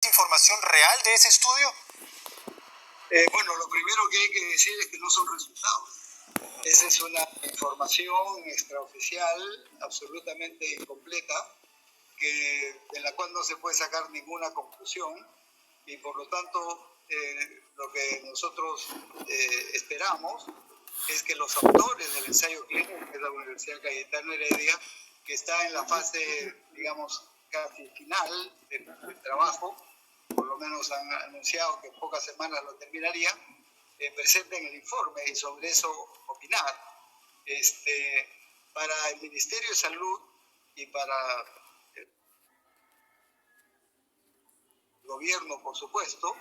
¿Información real de ese estudio? Bueno, lo primero que hay que decir es que no son resultados. Esa es una información extraoficial, absolutamente incompleta, de la cual no se puede sacar ninguna conclusión, y por lo tanto lo que nosotros esperamos es que los autores del ensayo clínico, que es la Universidad Cayetano Heredia, que está en la fase, digamos, casi final del trabajo, por lo menos han anunciado que en pocas semanas lo terminarían, presenten el informe y sobre eso opinar. Para el Ministerio de Salud y para el gobierno, por supuesto,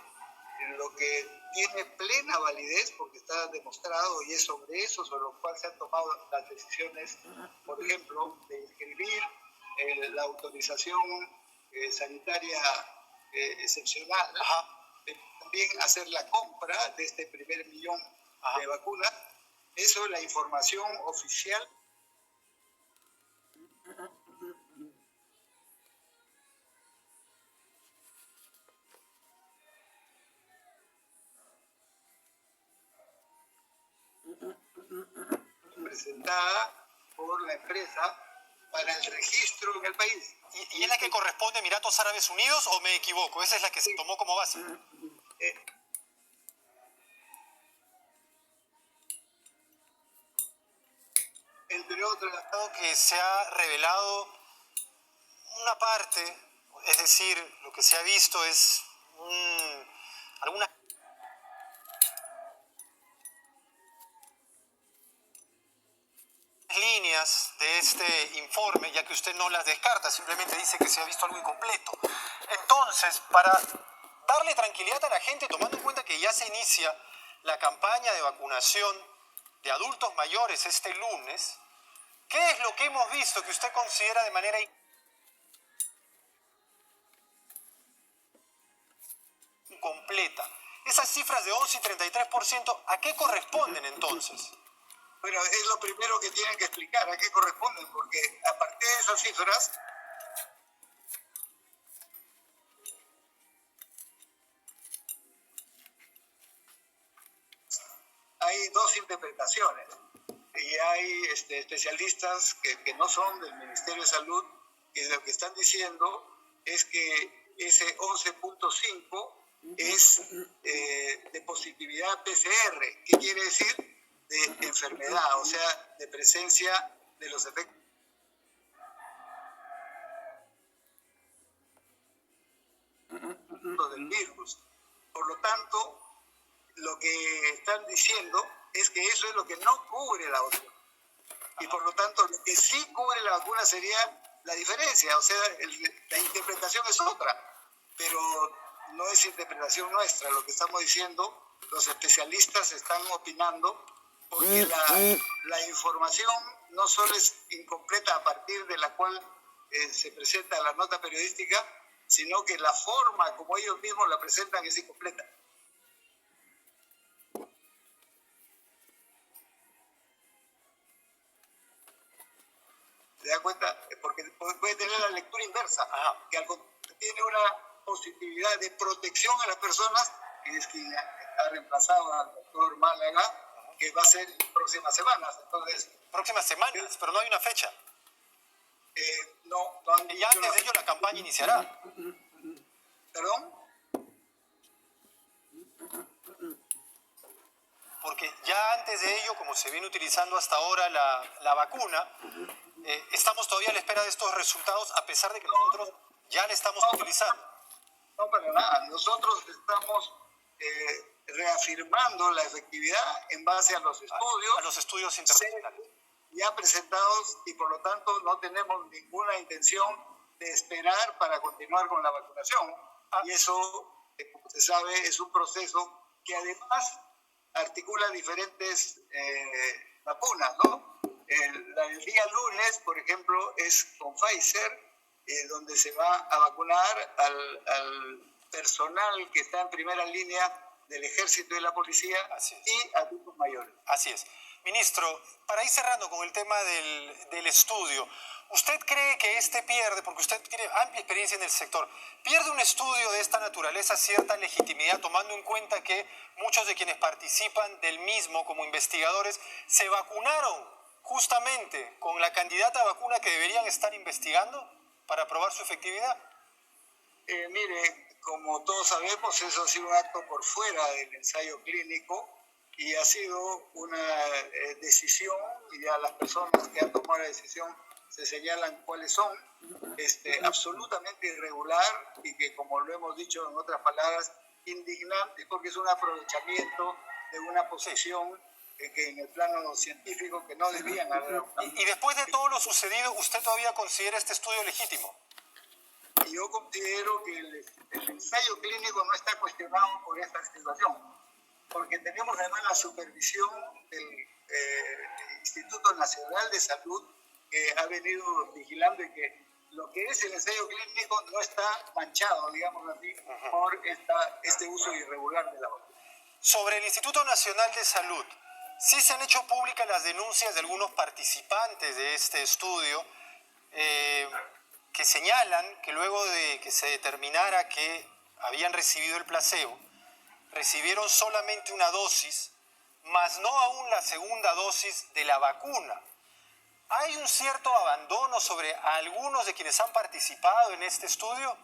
lo que tiene plena validez, porque está demostrado, y es sobre eso sobre lo cual se han tomado las decisiones, por ejemplo, de inscribir la autorización sanitaria excepcional, también hacer la compra de este primer millón de vacunas. Eso es la información oficial. Presentada por la empresa para el registro en el país. ¿Y es la que corresponde a Emiratos Árabes Unidos o me equivoco? Esa es la que se tomó como base. Entre otras, que se ha revelado una parte, es decir, lo que se ha visto es algunas líneas de este informe, ya que usted no las descarta, simplemente dice que se ha visto algo incompleto. Entonces, para darle tranquilidad a la gente, tomando en cuenta que ya se inicia la campaña de vacunación de adultos mayores este lunes, ¿qué es lo que hemos visto que usted considera de manera incompleta? Esas cifras de 11 y 33%, ¿a qué corresponden entonces? Bueno, es lo primero que tienen que explicar, a qué corresponden, porque a partir de esas cifras hay dos interpretaciones. Y hay especialistas que no son del Ministerio de Salud, que lo que están diciendo es que ese 11.5 es de positividad PCR. ¿Qué quiere decir? De enfermedad, o sea, de presencia de los efectos del virus. Por lo tanto, lo que están diciendo es que eso es lo que no cubre la vacuna. Y por lo tanto, lo que sí cubre la vacuna sería la diferencia. O sea, la interpretación es otra, pero no es interpretación nuestra. Lo que estamos diciendo, los especialistas están opinando, porque la información no solo es incompleta a partir de la cual se presenta la nota periodística, sino que la forma como ellos mismos la presentan es incompleta. ¿Se da cuenta? Porque puede tener la lectura inversa, que tiene una positividad de protección a las personas, que es quien ha reemplazado al doctor Málaga, que va a ser en próximas semanas. Entonces, próximas semanas, pero no hay una fecha. No y ya antes de ello la campaña iniciará. ¿Perdón? Porque ya antes de ello, como se viene utilizando hasta ahora la vacuna, estamos todavía a la espera de estos resultados, a pesar de que nosotros ya la estamos utilizando. No, para nada. Nosotros estamos reafirmando la efectividad en base a los estudios. A los estudios internacionales. Ya presentados, y por lo tanto no tenemos ninguna intención de esperar para continuar con la vacunación. Y eso, como se sabe, es un proceso que además articula diferentes vacunas, ¿no? El día lunes, por ejemplo, es con Pfizer, donde se va a vacunar al personal que está en primera línea del ejército y de la policía y adultos mayores. Así es. Ministro, para ir cerrando con el tema del estudio, ¿usted cree que pierde, porque usted tiene amplia experiencia en el sector, pierde un estudio de esta naturaleza cierta legitimidad, tomando en cuenta que muchos de quienes participan del mismo como investigadores se vacunaron justamente con la candidata a vacuna que deberían estar investigando para probar su efectividad? Mire, como todos sabemos, eso ha sido un acto por fuera del ensayo clínico y ha sido una decisión, y ya las personas que han tomado la decisión se señalan cuáles son, absolutamente irregular y que, como lo hemos dicho en otras palabras, indignante, porque es un aprovechamiento de una posición que en el plano científico que no debían haber. Y después de todo lo sucedido, ¿usted todavía considera este estudio legítimo? Yo considero que el ensayo clínico no está cuestionado por esta situación, porque tenemos además la supervisión del Instituto Nacional de Salud, que ha venido vigilando y que lo que es el ensayo clínico no está manchado, digamos así, por este uso irregular de la vacuna. Sobre el Instituto Nacional de Salud, sí se han hecho públicas las denuncias de algunos participantes de este estudio que señalan que luego de que se determinara que habían recibido el placebo, recibieron solamente una dosis, más no aún la segunda dosis de la vacuna. ¿Hay un cierto abandono sobre algunos de quienes han participado en este estudio?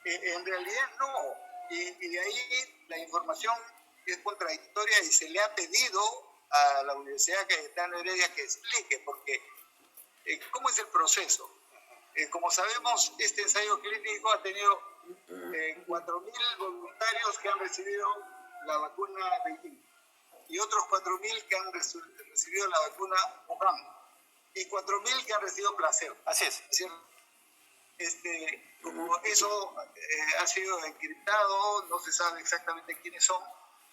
En realidad no, y de ahí la información es contradictoria y se le ha pedido a la Universidad Cayetano Heredia que explique, porque ¿cómo es el proceso? Como sabemos, este ensayo clínico ha tenido 4.000 voluntarios que han recibido la vacuna Beijing y otros 4.000 que han recibido la vacuna Wuhan y 4.000 que han recibido placebo. Así es. ¿Cierto? Como eso ha sido encriptado, no se sabe exactamente quiénes son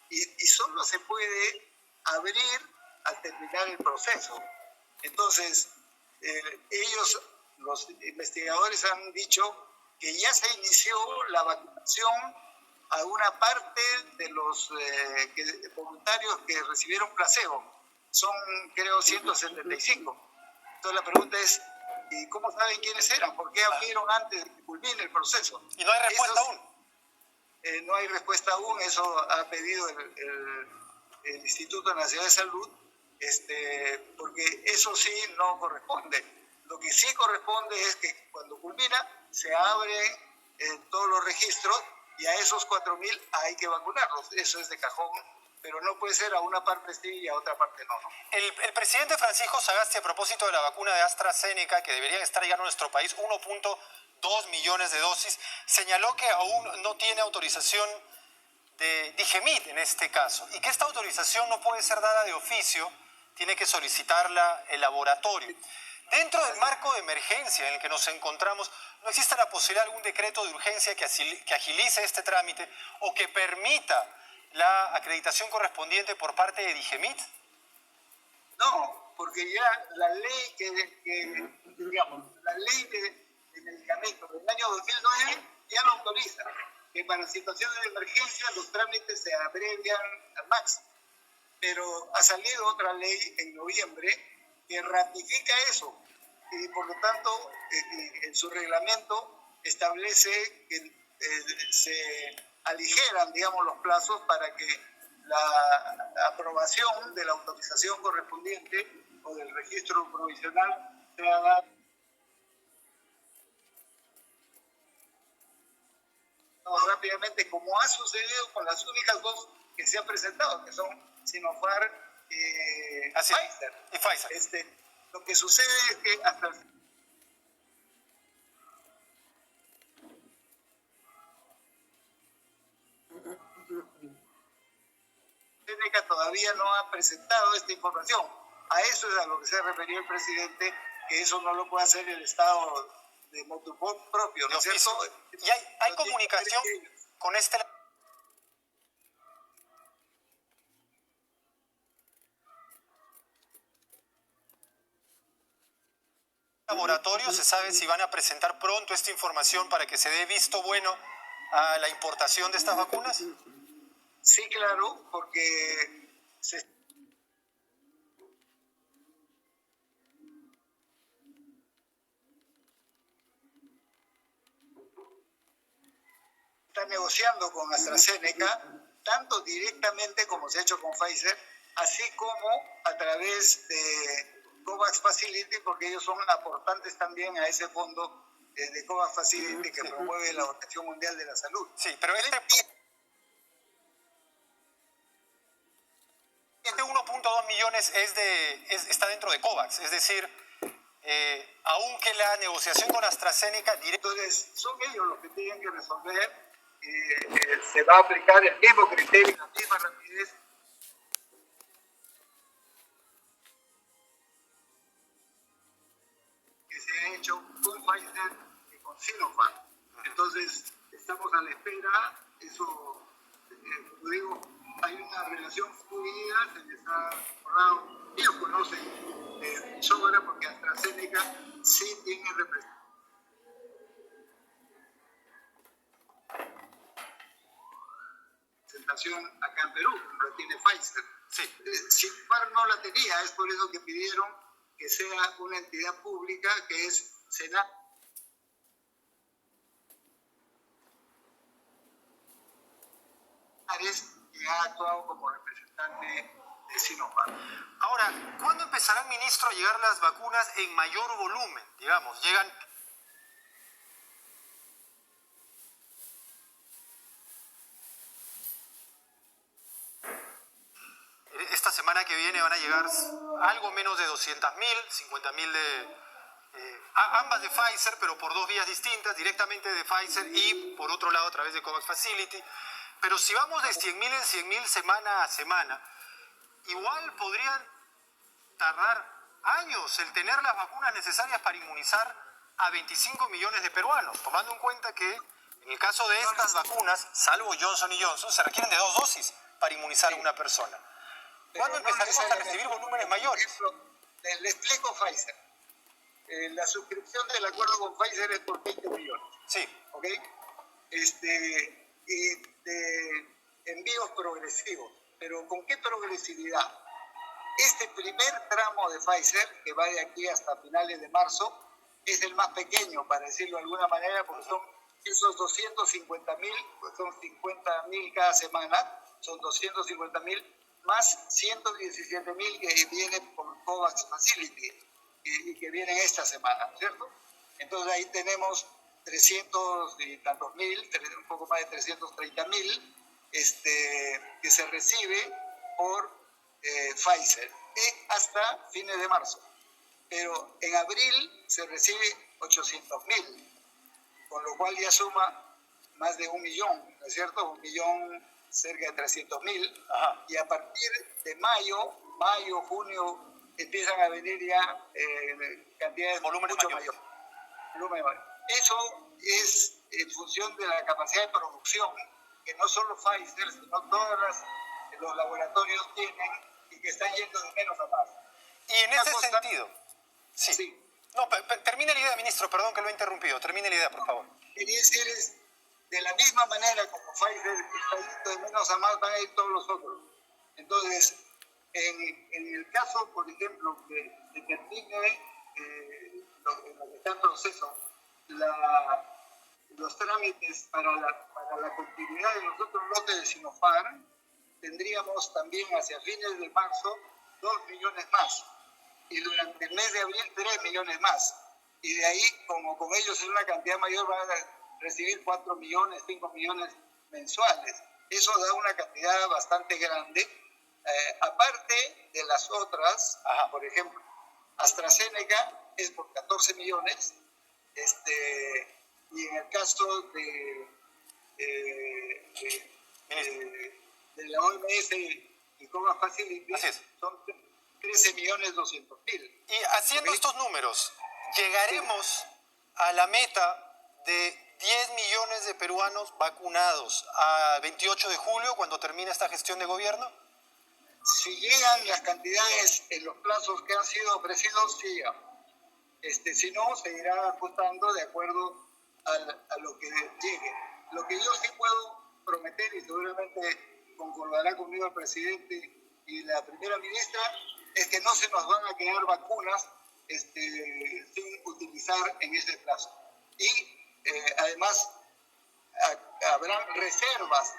y solo se puede abrir al terminar el proceso. Entonces, los investigadores han dicho que ya se inició la vacunación a una parte de los voluntarios que recibieron placebo. Son, creo, 175. Entonces la pregunta es, ¿y cómo saben quiénes eran? ¿Por qué abrieron antes de que culmine el proceso? Y no hay respuesta aún. No hay respuesta aún, eso ha pedido el Instituto Nacional de Salud, porque eso sí no corresponde. Lo que sí corresponde es que cuando culmina se abren todos los registros y a esos 4.000 hay que vacunarlos. Eso es de cajón, pero no puede ser a una parte sí y a otra parte no. El presidente Francisco Sagasti, a propósito de la vacuna de AstraZeneca, que deberían estar llegando a nuestro país 1.2 millones de dosis, señaló que aún no tiene autorización de Digemit en este caso, y que esta autorización no puede ser dada de oficio, tiene que solicitarla el laboratorio. Dentro del marco de emergencia en el que nos encontramos, ¿no existe la posibilidad de algún decreto de urgencia que agilice este trámite o que permita la acreditación correspondiente por parte de Digemit? No, porque ya la ley la ley de medicamentos del año 2009 ya lo autoriza, que para situaciones de emergencia los trámites se abrevian al máximo. Pero ha salido otra ley en noviembre que ratifica eso y por lo tanto en su reglamento establece que se aligeran, digamos, los plazos para que la aprobación de la autorización correspondiente o del registro provisional sea dada rápidamente, como ha sucedido con las únicas dos que se han presentado, que son Sinopharm y Pfizer. Lo que sucede es que hasta Seneca todavía no ha presentado esta información. A eso es a lo que se refirió el presidente, que eso no lo puede hacer el Estado de motu propio, ¿no es cierto? ¿Y hay comunicación con este laboratorio? ¿Se sabe si van a presentar pronto esta información para que se dé visto bueno a la importación de estas vacunas? Sí, claro, porque está negociando con AstraZeneca, tanto directamente como se ha hecho con Pfizer, así como a través de COVAX Facility, porque ellos son aportantes también a ese fondo de COVAX Facility que promueve la Organización Mundial de la Salud. Sí, pero este 1.2 millones está dentro de COVAX, es decir, aunque la negociación con AstraZeneca... Entonces, son ellos los que tienen que resolver. Se va a aplicar el mismo criterio y la misma rapidez que se ha hecho con Pfizer y con Sinopharm. Entonces, estamos a la espera. Eso, como digo, hay una relación fluida, se les ha acordado. Ellos conocen de sobra porque AstraZeneca sí tiene representación acá en Perú, la tiene Pfizer. Sí. Sinopharm no la tenía, es por eso que pidieron que sea una entidad pública que es Senat, que ha actuado como representante de Sinopharm. Ahora, ¿cuándo empezarán, ministro, a llegar las vacunas en mayor volumen? Digamos, llegan... Esta semana que viene van a llegar algo menos de 200.000, 50.000 de... ambas de Pfizer, pero por dos vías distintas, directamente de Pfizer y por otro lado a través de COVAX Facility. Pero si vamos de 100.000 en 100.000 semana a semana, igual podrían tardar años el tener las vacunas necesarias para inmunizar a 25 millones de peruanos, tomando en cuenta que en el caso de estas vacunas, salvo Johnson & Johnson, se requieren de 2 dosis para inmunizar a una persona. ¿Cuándo empezaremos a recibir volúmenes mayores? Por ejemplo, le explico Pfizer. La suscripción del acuerdo con Pfizer es por 20 millones. Sí. ¿Ok? Y de envíos progresivos. ¿Pero con qué progresividad? Este primer tramo de Pfizer, que va de aquí hasta finales de marzo, es el más pequeño, para decirlo de alguna manera, porque son esos 250.000, pues son 50.000 cada semana, son 250.000 más 117.000 que vienen por COVAX Facility y que vienen esta semana, ¿cierto? Entonces ahí tenemos 300 y tantos mil, un poco más de 330.000 que se recibe por Pfizer hasta fines de marzo. Pero en abril se recibe 800.000, con lo cual ya suma más de 1 millón, ¿no es cierto? 1 millón, cerca de 300.000. Y a partir de mayo, junio, empiezan a venir ya cantidades volúmenes mucho mayores. Mayor. Eso es en función de la capacidad de producción que no solo Pfizer, sino todos los laboratorios tienen y que están yendo de menos a más. Y en ese sentido... Sí. No, termine la idea, ministro, perdón que lo he interrumpido. Termine la idea, por favor. Quería decir, de la misma manera como Pfizer está yendo de menos a más, van a ir todos los otros. Entonces, en el caso, por ejemplo, que termine lo que está en proceso, los trámites para la continuidad de los otros lotes de Sinopharm, tendríamos también hacia fines de marzo 2 millones más. Y durante el mes de abril 3 millones más. Y de ahí, como con ellos es una cantidad mayor, van a recibir 4 millones, 5 millones mensuales. Eso da una cantidad bastante grande. Aparte de las otras, por ejemplo, AstraZeneca es por 14 millones. Y en el caso de la OMS y COVAX Facility, son 13.200.000. Y haciendo estos números, ¿llegaremos a la meta de 10 millones de peruanos vacunados a 28 de julio, cuando termine esta gestión de gobierno? Si llegan las cantidades en los plazos que han sido ofrecidos, sí llegan. Si no, se irá ajustando de acuerdo a lo que llegue. Lo que yo sí puedo prometer, y seguramente concordará conmigo el presidente y la primera ministra, es que no se nos van a quedar vacunas sin utilizar en ese plazo. Y además, habrán reservas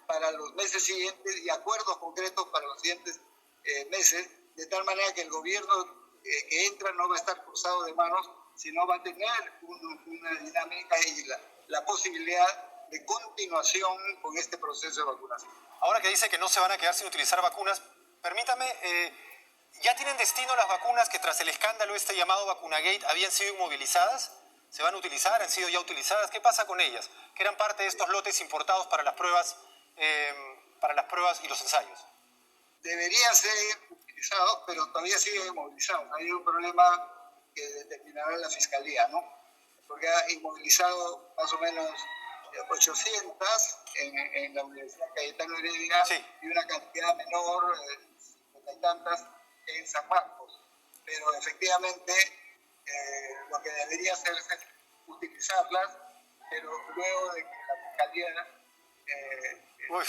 para los meses siguientes y acuerdos concretos para los siguientes meses, de tal manera que el gobierno que entra no va a estar cruzado de manos, sino va a tener una dinámica y la posibilidad de continuación con este proceso de vacunación. Ahora que dice que no se van a quedar sin utilizar vacunas, permítame, ¿ya tienen destino las vacunas que tras el escándalo este llamado Vacunagate habían sido inmovilizadas? ¿Se van a utilizar? ¿Han sido ya utilizadas? ¿Qué pasa con ellas? Que eran parte de estos lotes importados para las pruebas y los ensayos. Deberían ser utilizados, pero todavía siguen inmovilizados. Hay un problema que determinará la Fiscalía, ¿no? Porque ha inmovilizado más o menos 800 en la Universidad Cayetano Heredia, sí, y una cantidad menor, 50 y tantas, en San Marcos. Pero efectivamente lo que debería hacerse es utilizarlas, pero luego de que la Fiscalía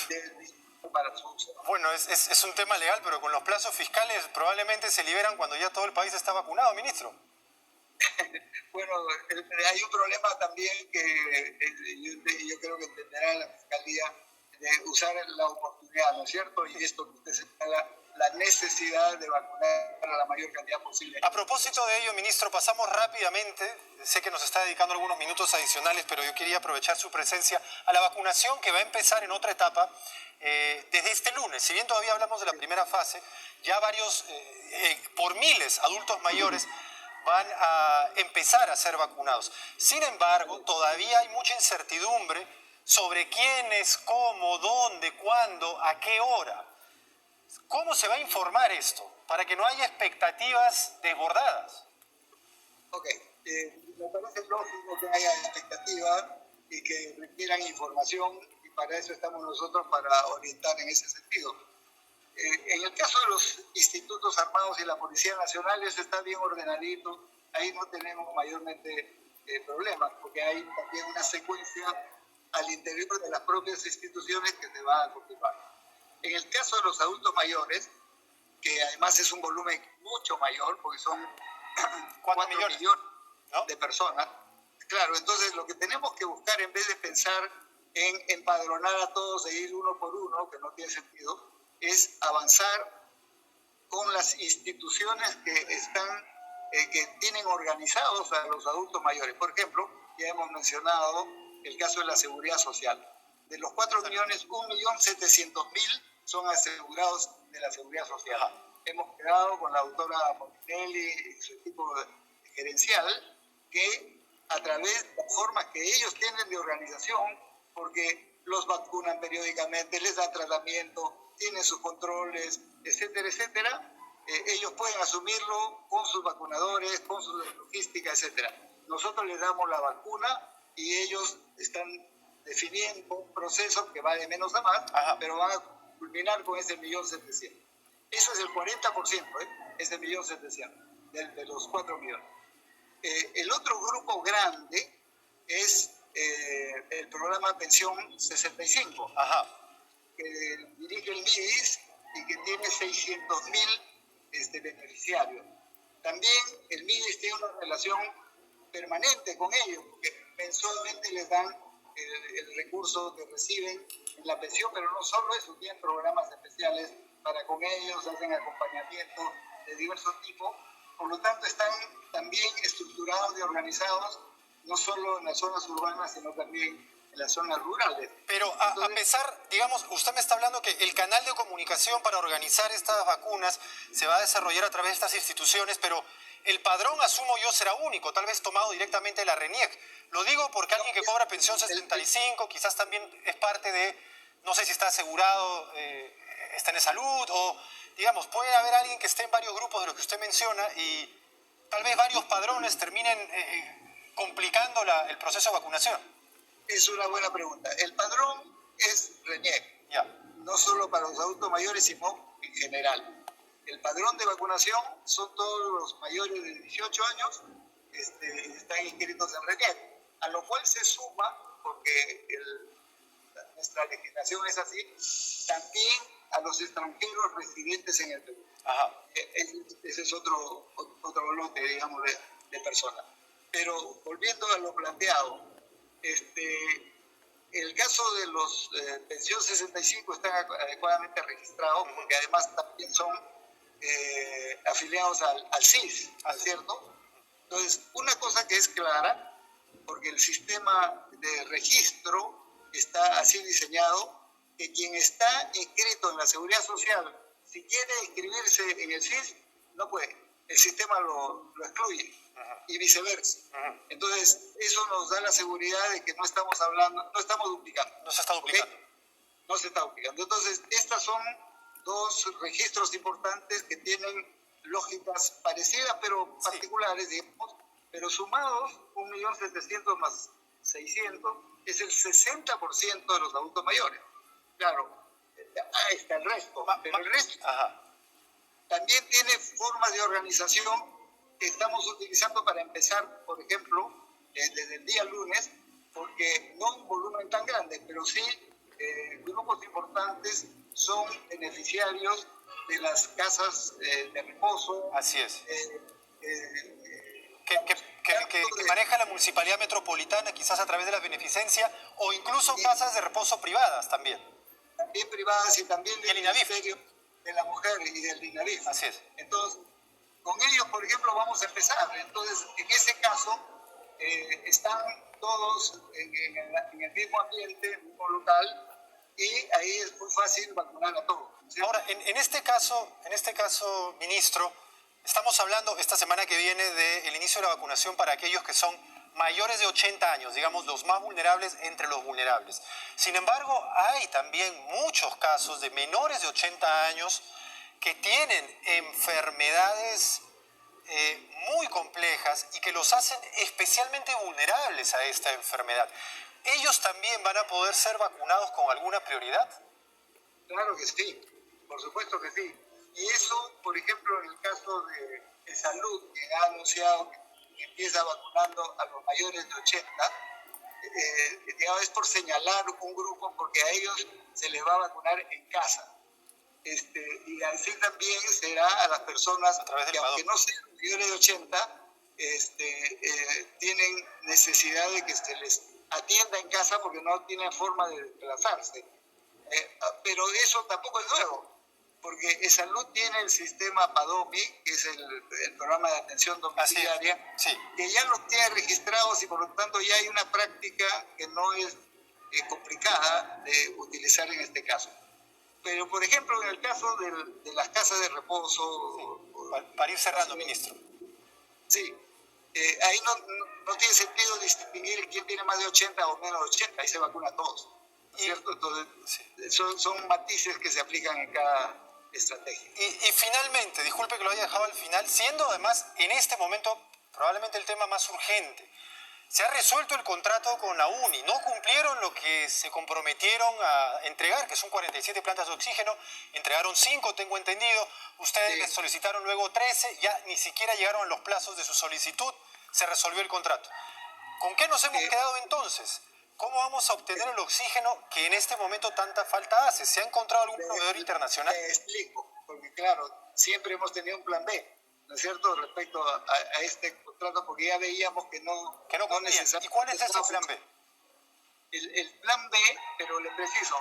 dé para su uso. Bueno, es un tema legal, pero con los plazos fiscales probablemente se liberan cuando ya todo el país está vacunado, ministro. Bueno, hay un problema también que yo creo que entenderá la Fiscalía, de usar la oportunidad, ¿no es cierto? Y esto que usted señala, la necesidad de vacunar a la mayor cantidad posible. A propósito de ello, ministro, pasamos rápidamente, sé que nos está dedicando algunos minutos adicionales, pero yo quería aprovechar su presencia a la vacunación que va a empezar en otra etapa desde este lunes. Si bien todavía hablamos de la primera fase, ya varios, por miles, adultos mayores van a empezar a ser vacunados. Sin embargo, todavía hay mucha incertidumbre sobre quiénes, cómo, dónde, cuándo, a qué hora. ¿Cómo se va a informar esto para que no haya expectativas desbordadas? Ok, me parece lógico que haya expectativas y que requieran información, y para eso estamos nosotros, para orientar en ese sentido. En el caso de los institutos armados y la Policía Nacional, eso está bien ordenadito, ahí no tenemos mayormente problemas, porque hay también una secuencia al interior de las propias instituciones que se va a continuar. En el caso de los adultos mayores, que además es un volumen mucho mayor, porque son 4 millones, ¿no?, de personas, claro, entonces lo que tenemos que buscar, en vez de pensar en empadronar a todos e ir uno por uno, que no tiene sentido, es avanzar con las instituciones que tienen organizados a los adultos mayores. Por ejemplo, ya hemos mencionado el caso de la seguridad social. De los 4 millones, 1.700.000 son asegurados de la seguridad social. Hemos quedado con la doctora Montinelli y su equipo gerencial que, a través de formas que ellos tienen de organización, porque los vacunan periódicamente, les dan tratamiento, tienen sus controles, etcétera, etcétera, ellos pueden asumirlo con sus vacunadores, con su logística, etcétera. Nosotros les damos la vacuna y ellos están definiendo un proceso que va de menos a más, pero van a culminar con ese 1.700.000. Eso es el 40%, ese 1.700.000, de los 4 millones. El otro grupo grande es el programa Pensión 65, que dirige el MIDIS y que tiene 600.000 beneficiarios. También el MIDIS tiene una relación permanente con ellos, porque mensualmente les dan el recurso que reciben en la pensión, pero no solo eso, tienen programas especiales para con ellos, hacen acompañamiento de diversos tipos. Por lo tanto, están también estructurados y organizados, no solo en las zonas urbanas, sino también en las zonas rurales. Pero a pesar, digamos, usted me está hablando que el canal de comunicación para organizar estas vacunas se va a desarrollar a través de estas instituciones, pero el padrón, asumo yo, será único, tal vez tomado directamente de la RENIEC. Lo digo porque alguien que cobra pensión 75 quizás también es parte de, no sé si está asegurado, está en salud, o digamos, puede haber alguien que esté en varios grupos de los que usted menciona y tal vez varios padrones terminen complicando el proceso de vacunación. Es una buena pregunta. El padrón es RENIEC, no solo para los adultos mayores, sino en general. El padrón de vacunación son todos los mayores de 18 años, están inscritos en RENIEC, a lo cual se suma, porque nuestra legislación es así, también a los extranjeros residentes en el Perú. Ese es otro lote, digamos, de personas. Pero volviendo a lo planteado, el caso de los pensión 65 están adecuadamente registrados porque además también son afiliados al CIS, ¿cierto? Entonces, una cosa que es clara, porque el sistema de registro está así diseñado, que quien está inscrito en la Seguridad Social, si quiere inscribirse en el CIS, no puede. El sistema lo excluye y viceversa. Entonces, eso nos da la seguridad de que no estamos duplicando. No se está duplicando. ¿Okay? No se está duplicando. Entonces, estas son dos registros importantes que tienen lógicas parecidas, pero particulares, digamos, pero sumados, 1.700.000 más 600, es el 60% de los adultos mayores. Claro, ahí está el resto, pero el resto también tiene formas de organización que estamos utilizando para empezar, por ejemplo, desde el día lunes, porque no un volumen tan grande, pero sí grupos importantes son beneficiarios de las casas de reposo. Así es. Que maneja la Municipalidad Metropolitana, quizás a través de la beneficencia, o incluso casas de reposo privadas también. También privadas y también del Ministerio de la Mujer y del INAVIF. Así es. Entonces, con ellos, por ejemplo, vamos a empezar. Entonces, en ese caso, están todos en el mismo ambiente, en el mismo local, y ahí es muy fácil vacunar a todos. ¿Sí? Ahora, en este caso, ministro, estamos hablando esta semana que viene del inicio de la vacunación para aquellos que son mayores de 80 años, digamos los más vulnerables entre los vulnerables. Sin embargo, hay también muchos casos de menores de 80 años que tienen enfermedades muy complejas y que los hacen especialmente vulnerables a esta enfermedad. ¿Ellos también van a poder ser vacunados con alguna prioridad? Claro que sí, por supuesto que sí. Y eso, por ejemplo, en el caso de salud, que ha anunciado que empieza vacunando a los mayores de 80, es por señalar un grupo, porque a ellos se les va a vacunar en casa. Y así también será a las personas que, aunque no sean mayores de 80, tienen necesidad de que se les atienda en casa porque no tienen forma de desplazarse. Pero eso tampoco es nuevo, porque Salud tiene el sistema PADOMI, que es el programa de atención domiciliaria, que ya los tiene registrados y por lo tanto ya hay una práctica que no es complicada de utilizar en este caso. Pero, por ejemplo, en el caso de las casas de reposo... Para ir cerrando, ministro. Sí, ahí no tiene sentido distinguir quién tiene más de 80 o menos de 80, ahí se vacuna a todos, ¿cierto? Entonces, son matices que se aplican en cada estrategia. Y finalmente, disculpe que lo haya dejado al final, siendo además en este momento probablemente el tema más urgente, se ha resuelto el contrato con la UNI, no cumplieron lo que se comprometieron a entregar, que son 47 plantas de oxígeno, entregaron 5, tengo entendido, ustedes les solicitaron luego 13, ya ni siquiera llegaron a los plazos de su solicitud, se resolvió el contrato. ¿Con qué nos hemos quedado entonces? ¿Cómo vamos a obtener el oxígeno que en este momento tanta falta hace? ¿Se ha encontrado algún proveedor internacional? Te explico, porque claro, siempre hemos tenido un plan B, ¿no es cierto?, respecto a este contrato, porque ya veíamos que no necesariamente. ¿Y cuál es ese plan B? El plan B, pero le preciso,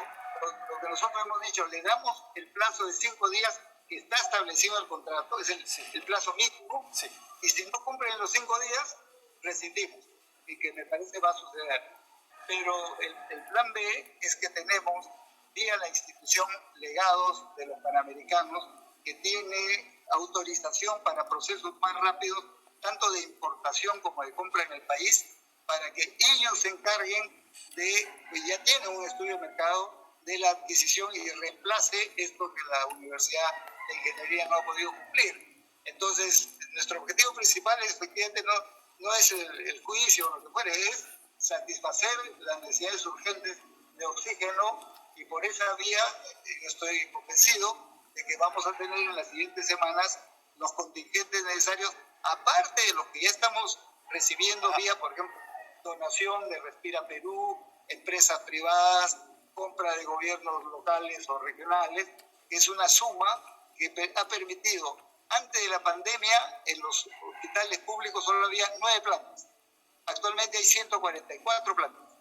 lo que nosotros hemos dicho, le damos el plazo de 5 días que está establecido en el contrato, es el plazo mínimo, y si no cumplen los 5 días, rescindimos, y que me parece va a suceder. Pero el plan B es que tenemos, vía la institución Legados de los Panamericanos, que tiene autorización para procesos más rápidos, tanto de importación como de compra en el país, para que ellos se encarguen pues ya tienen un estudio de mercado, de la adquisición y reemplace esto que la Universidad de Ingeniería no ha podido cumplir. Entonces, nuestro objetivo principal efectivamente no es el juicio o lo que fuere, es satisfacer las necesidades urgentes de oxígeno, y por esa vía estoy convencido de que vamos a tener en las siguientes semanas los contingentes necesarios, aparte de los que ya estamos recibiendo vía, por ejemplo, donación de Respira Perú, empresas privadas, compra de gobiernos locales o regionales, que es una suma que ha permitido, antes de la pandemia, en los hospitales públicos solo había 9 plantas. Actualmente hay 144 plantas.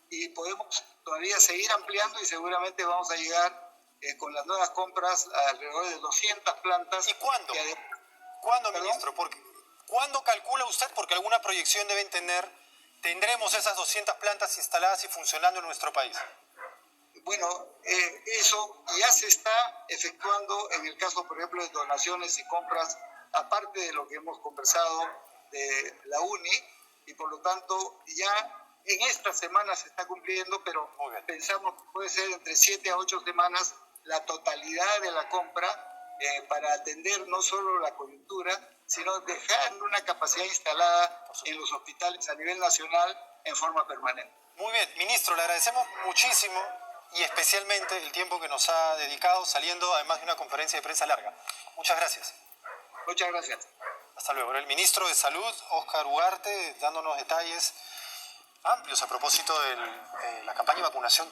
y podemos todavía seguir ampliando y seguramente vamos a llegar con las nuevas compras a alrededor de 200 plantas. ¿Y cuándo? ¿Cuándo, ministro? ¿Cuándo calcula usted? Porque alguna proyección deben tener. ¿Tendremos esas 200 plantas instaladas y funcionando en nuestro país? Bueno, eso ya se está efectuando en el caso, por ejemplo, de donaciones y compras, aparte de lo que hemos conversado de la UNI, y por lo tanto ya en esta semana se está cumpliendo, pero pensamos que puede ser entre 7 a 8 semanas la totalidad de la compra para atender no solo la coyuntura, sino dejar una capacidad instalada en los hospitales a nivel nacional en forma permanente. Muy bien, ministro, le agradecemos muchísimo y especialmente el tiempo que nos ha dedicado saliendo además de una conferencia de prensa larga. Muchas gracias. Muchas gracias. Hasta luego. El ministro de Salud, Óscar Ugarte, dándonos detalles amplios a propósito de la campaña de vacunación.